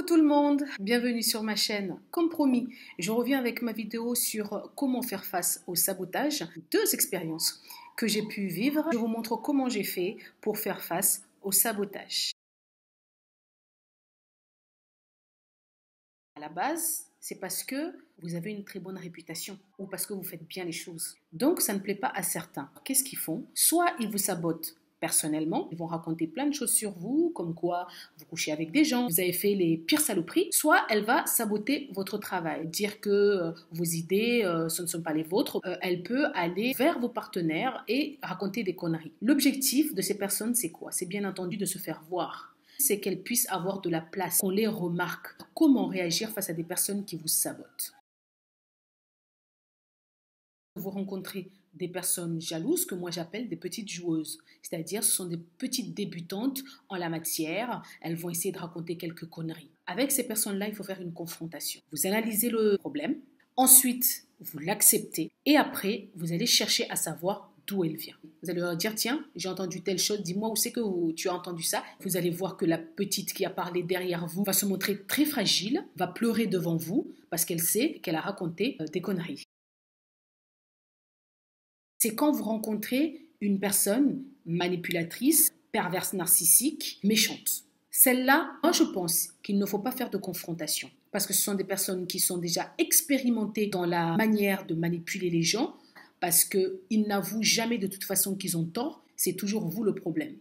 Coucou tout le monde, bienvenue sur ma chaîne. Comme promis, je reviens avec ma vidéo sur comment faire face au sabotage. Deux expériences que j'ai pu vivre. Je vous montre comment j'ai fait pour faire face au sabotage. À la base, c'est parce que vous avez une très bonne réputation ou parce que vous faites bien les choses. Donc, ça ne plaît pas à certains. Qu'est-ce qu'ils font? Soit ils vous sabotent personnellement, ils vont raconter plein de choses sur vous, comme quoi vous couchez avec des gens, vous avez fait les pires saloperies, soit elle va saboter votre travail, dire que vos idées, ce ne sont pas les vôtres, elle peut aller vers vos partenaires et raconter des conneries. L'objectif de ces personnes, c'est quoi? C'est bien entendu de se faire voir. C'est qu'elles puissent avoir de la place, qu'on les remarque. Comment réagir face à des personnes qui vous sabotent? Vous rencontrez des personnes jalouses que moi j'appelle des petites joueuses. C'est-à-dire ce sont des petites débutantes en la matière. Elles vont essayer de raconter quelques conneries. Avec ces personnes-là, il faut faire une confrontation. Vous analysez le problème. Ensuite, vous l'acceptez. Et après, vous allez chercher à savoir d'où elle vient. Vous allez leur dire, tiens, j'ai entendu telle chose, dis-moi où c'est que tu as entendu ça. Vous allez voir que la petite qui a parlé derrière vous va se montrer très fragile, va pleurer devant vous parce qu'elle sait qu'elle a raconté des conneries. C'est quand vous rencontrez une personne manipulatrice, perverse narcissique, méchante. Celle-là, moi je pense qu'il ne faut pas faire de confrontation parce que ce sont des personnes qui sont déjà expérimentées dans la manière de manipuler les gens parce qu'ils n'avouent jamais de toute façon qu'ils ont tort, c'est toujours vous le problème.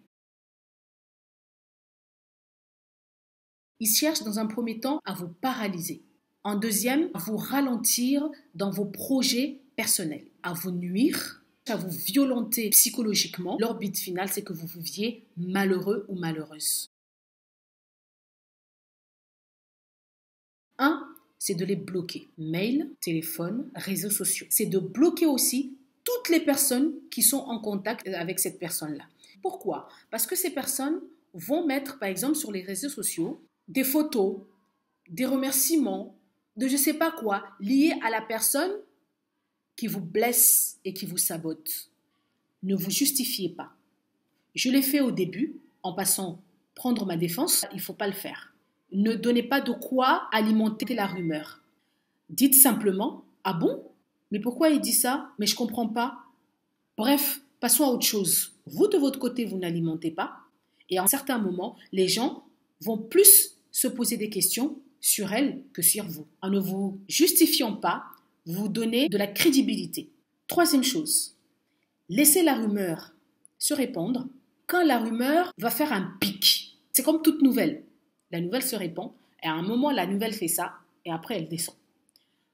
Ils cherchent dans un premier temps à vous paralyser. En deuxième, à vous ralentir dans vos projets personnels, à vous nuire, à vous violenter psychologiquement. Leur but final, c'est que vous viviez malheureux ou malheureuse. Un, c'est de les bloquer. Mail, téléphone, réseaux sociaux. C'est de bloquer aussi toutes les personnes qui sont en contact avec cette personne-là. Pourquoi? Parce que ces personnes vont mettre, par exemple, sur les réseaux sociaux, des photos, des remerciements, de je ne sais pas quoi, liés à la personne qui vous blesse et qui vous sabote. Ne vous justifiez pas. Je l'ai fait au début, en passant prendre ma défense, il ne faut pas le faire. Ne donnez pas de quoi alimenter la rumeur. Dites simplement, ah bon? Mais pourquoi il dit ça? Mais je ne comprends pas. Bref, passons à autre chose. Vous, de votre côté, vous n'alimentez pas. Et à un certain moment, les gens vont plus se poser des questions sur elle que sur vous. En ne vous justifiant pas, vous donnez de la crédibilité. Troisième chose, laissez la rumeur se répandre quand la rumeur va faire un pic. C'est comme toute nouvelle. La nouvelle se répand et à un moment, la nouvelle fait ça et après, elle descend.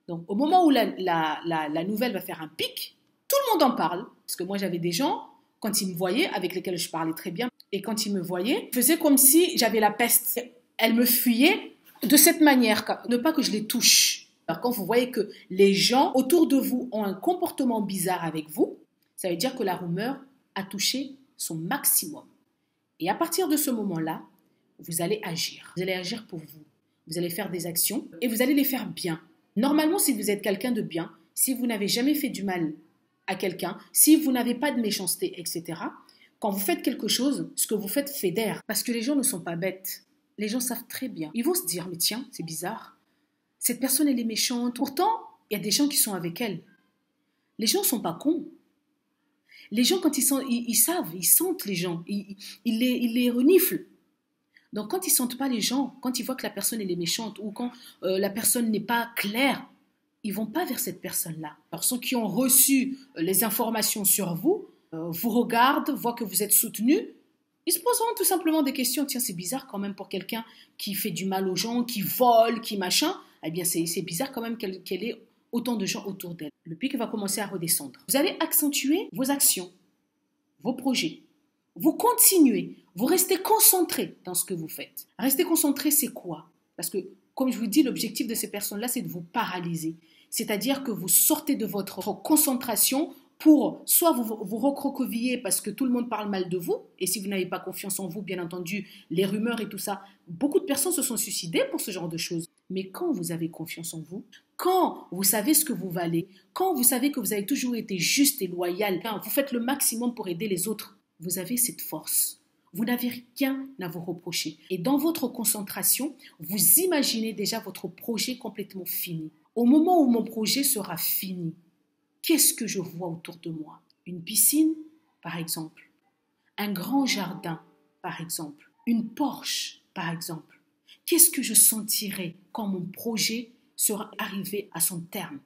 Donc, au moment où la nouvelle va faire un pic, tout le monde en parle. Parce que moi, j'avais des gens, quand ils me voyaient, avec lesquels je parlais très bien, et quand ils me voyaient, ils faisaient comme si j'avais la peste. Elles me fuyaient de cette manière, ne pas que je les touche. Alors, quand vous voyez que les gens autour de vous ont un comportement bizarre avec vous, ça veut dire que la rumeur a touché son maximum. Et à partir de ce moment-là, vous allez agir. Vous allez agir pour vous. Vous allez faire des actions et vous allez les faire bien. Normalement, si vous êtes quelqu'un de bien, si vous n'avez jamais fait du mal à quelqu'un, si vous n'avez pas de méchanceté, etc., quand vous faites quelque chose, ce que vous faites fédère. Parce que les gens ne sont pas bêtes. Les gens savent très bien. Ils vont se dire, mais tiens, c'est bizarre. Cette personne, elle est méchante. Pourtant, il y a des gens qui sont avec elle. Les gens ne sont pas cons. Les gens, quand ils savent, ils sentent les gens. Ils les reniflent. Donc, quand ils ne sentent pas les gens, quand ils voient que la personne elle est méchante ou quand la personne n'est pas claire, ils ne vont pas vers cette personne-là. Alors, ceux qui ont reçu les informations sur vous, vous regardent, voient que vous êtes soutenu, ils se poseront tout simplement des questions. Tiens, c'est bizarre quand même pour quelqu'un qui fait du mal aux gens, qui vole, qui machin. Eh bien, c'est bizarre quand même qu'elle ait autant de gens autour d'elle. Le pic va commencer à redescendre. Vous allez accentuer vos actions, vos projets. Vous continuez, vous restez concentré dans ce que vous faites. Rester concentré, c'est quoi? Parce que, comme je vous dis, l'objectif de ces personnes-là, c'est de vous paralyser. C'est-à-dire que vous sortez de votre concentration pour soit vous recroqueviller parce que tout le monde parle mal de vous, et si vous n'avez pas confiance en vous, bien entendu, les rumeurs et tout ça, beaucoup de personnes se sont suicidées pour ce genre de choses. Mais quand vous avez confiance en vous, quand vous savez ce que vous valez, quand vous savez que vous avez toujours été juste et loyal, quand vous faites le maximum pour aider les autres, vous avez cette force. Vous n'avez rien à vous reprocher. Et dans votre concentration, vous imaginez déjà votre projet complètement fini. Au moment où mon projet sera fini, qu'est-ce que je vois autour de moi? Une piscine, par exemple. Un grand jardin, par exemple. Une Porsche, par exemple. Qu'est-ce que je sentirai quand mon projet sera arrivé à son terme?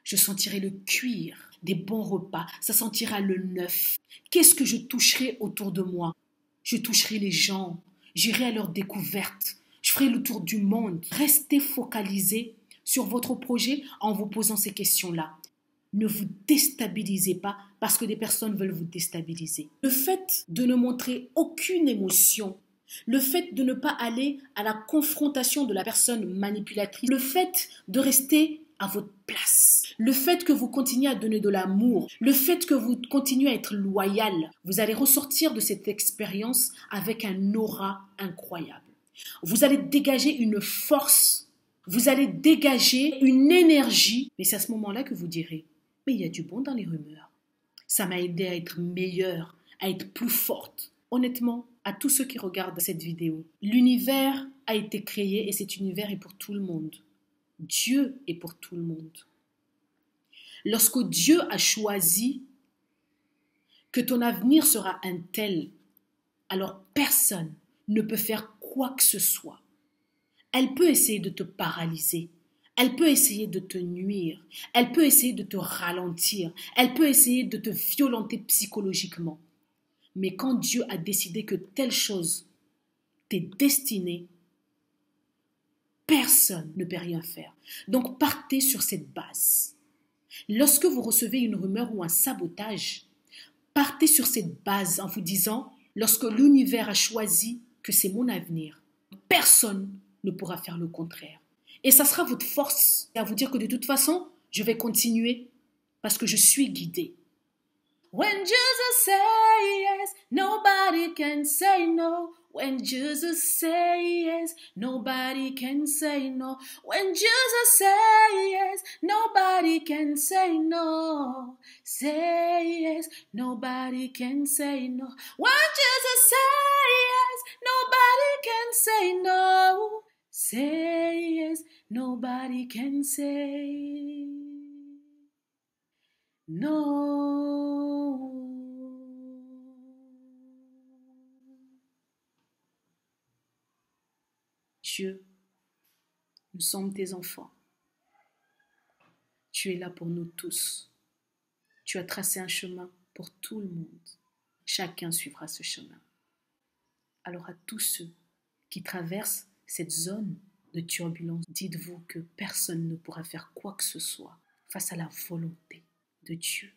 Je sentirai le cuir, des bons repas, ça sentira le neuf. Qu'est-ce que je toucherai autour de moi? Je toucherai les gens, j'irai à leur découverte, je ferai le tour du monde. Restez focalisés sur votre projet en vous posant ces questions-là. Ne vous déstabilisez pas parce que des personnes veulent vous déstabiliser. Le fait de ne montrer aucune émotion, le fait de ne pas aller à la confrontation de la personne manipulatrice, le fait de rester à votre place, le fait que vous continuez à donner de l'amour, le fait que vous continuez à être loyal, vous allez ressortir de cette expérience avec un aura incroyable. Vous allez dégager une force, vous allez dégager une énergie, mais c'est à ce moment-là que vous direz, mais il y a du bon dans les rumeurs. Ça m'a aidé à être meilleure, à être plus forte. Honnêtement, à tous ceux qui regardent cette vidéo, l'univers a été créé et cet univers est pour tout le monde. Dieu est pour tout le monde. Lorsque Dieu a choisi que ton avenir sera un tel, alors personne ne peut faire quoi que ce soit. Elle peut essayer de te paralyser, elle peut essayer de te nuire, elle peut essayer de te ralentir, elle peut essayer de te violenter psychologiquement. Mais quand Dieu a décidé que telle chose t'est destinée, personne ne peut rien faire. Donc partez sur cette base. Lorsque vous recevez une rumeur ou un sabotage, partez sur cette base en vous disant, lorsque l'univers a choisi que c'est mon avenir, personne ne pourra faire le contraire. Et ça sera votre force à vous dire que de toute façon, je vais continuer parce que je suis guidée. When Jesus says yes, nobody can say no. When Jesus says yes, nobody can say no. When Jesus says yes, nobody can say no. Say yes, nobody can say no. When Jesus says yes, nobody can say no. Say yes, nobody can say no. Dieu, nous sommes tes enfants. Tu es là pour nous tous. Tu as tracé un chemin pour tout le monde. Chacun suivra ce chemin. Alors à tous ceux qui traversent cette zone de turbulence, dites-vous que personne ne pourra faire quoi que ce soit face à la volonté de Dieu.